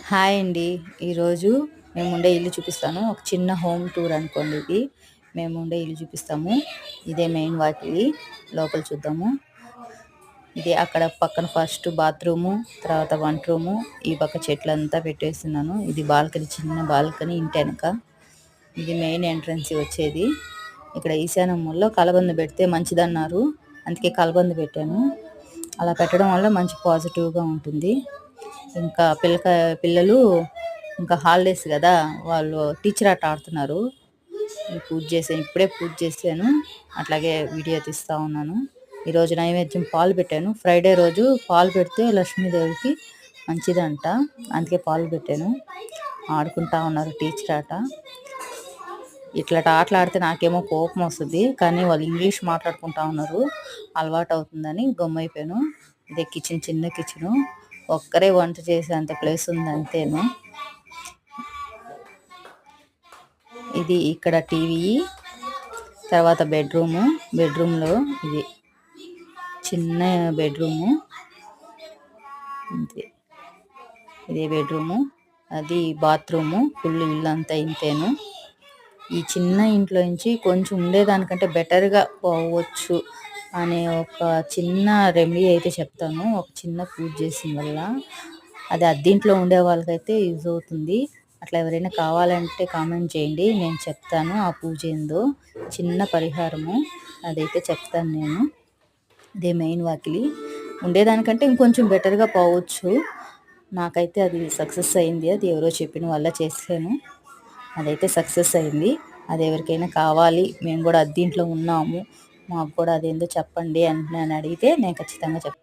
Hi అండి. ఈరోజు మేముండే ఇల్లు చూపిస్తాను. ఒక చిన్న హోమ్ టూర్ అనుకోండి ఇది. మేముండే ఇల్లు చూపిస్తాము. ఇదే మెయిన్ వాకిలి. లోపల చూద్దాము. ఇది అక్కడ పక్కన ఫస్ట్ బాత్రూము, తర్వాత వంట రూము, ఈ పక్క చెట్లంతా పెట్టేస్తున్నాను. ఇది బాల్కనీ, చిన్న బాల్కనీ ఇంటెనక. ఇది మెయిన్ ఎంట్రన్స్ వచ్చేది. ఇక్కడ ఈశాన్య మూలలో కలబంద పెడితే మంచిదన్నారు. అందుకే కలబంద పెట్టాను. అలా పెట్టడం వల్ల మంచి పాజిటివ్‌గా ఉంటుంది. ఇంకా పిల్లలు ఇంకా హాలిడేస్ కదా, వాళ్ళు టీచర్ ఆట ఆడుతున్నారు. ఇప్పుడే పూజ చేశాను. అట్లాగే వీడియో తీస్తా ఉన్నాను. ఈరోజు నైవేద్యం పాలు పెట్టాను. ఫ్రైడే రోజు పాలు పెడితే లక్ష్మీదేవికి మంచిదంట. అందుకే పాలు పెట్టాను. ఆడుకుంటా ఉన్నారు టీచర్ ఆట. ఇట్లాంటి ఆటలు ఆడితే నాకేమో కోపం వస్తుంది, కానీ వాళ్ళు ఇంగ్లీష్ మాట్లాడుకుంటా ఉన్నారు. అలవాటు అవుతుందని గమ్మైపోయాను. ఇదే కిచెన్, చిన్న కిచెను. ఒక్కరే వంట చేసేంత ప్లేస్ ఉంది అంతేను. ఇది ఇక్కడ టీవీ, తర్వాత బెడ్రూమ్లో ఇది చిన్న బెడ్రూము. ఇదే బెడ్రూము, అది బాత్రూము. ఫుల్ ఇల్లు అంతా ఇంతేను. ఈ చిన్న ఇంట్లో నుంచి కొంచెం ఉండేదానికంటే బెటర్గా పోవచ్చు అనే ఒక చిన్న రెమెడీ అయితే చెప్తాను. ఒక చిన్న పూజ చేసిన వల్ల అది అద్దీంట్లో ఉండే వాళ్ళకైతే యూజ్ అవుతుంది. అట్లా ఎవరైనా కావాలంటే కామెంట్ చేయండి, నేను చెప్తాను. ఆ పూజ ఏందో చిన్న పరిహారము అదైతే చెప్తాను నేను. ఇదే మెయిన్ వాకిలి. ఉండేదానికంటే ఇంకొంచెం బెటర్గా పోవచ్చు. నాకైతే అది సక్సెస్ అయింది. అది ఎవరో చెప్పిన వల్ల చేశాను. అదైతే సక్సెస్ అయింది. అది ఎవరికైనా కావాలి, మేము కూడా అద్దీంట్లో ఉన్నాము, మాకు కూడా అదేందో చెప్పండి అని అడిగితే నేను ఖచ్చితంగా చెప్తాను.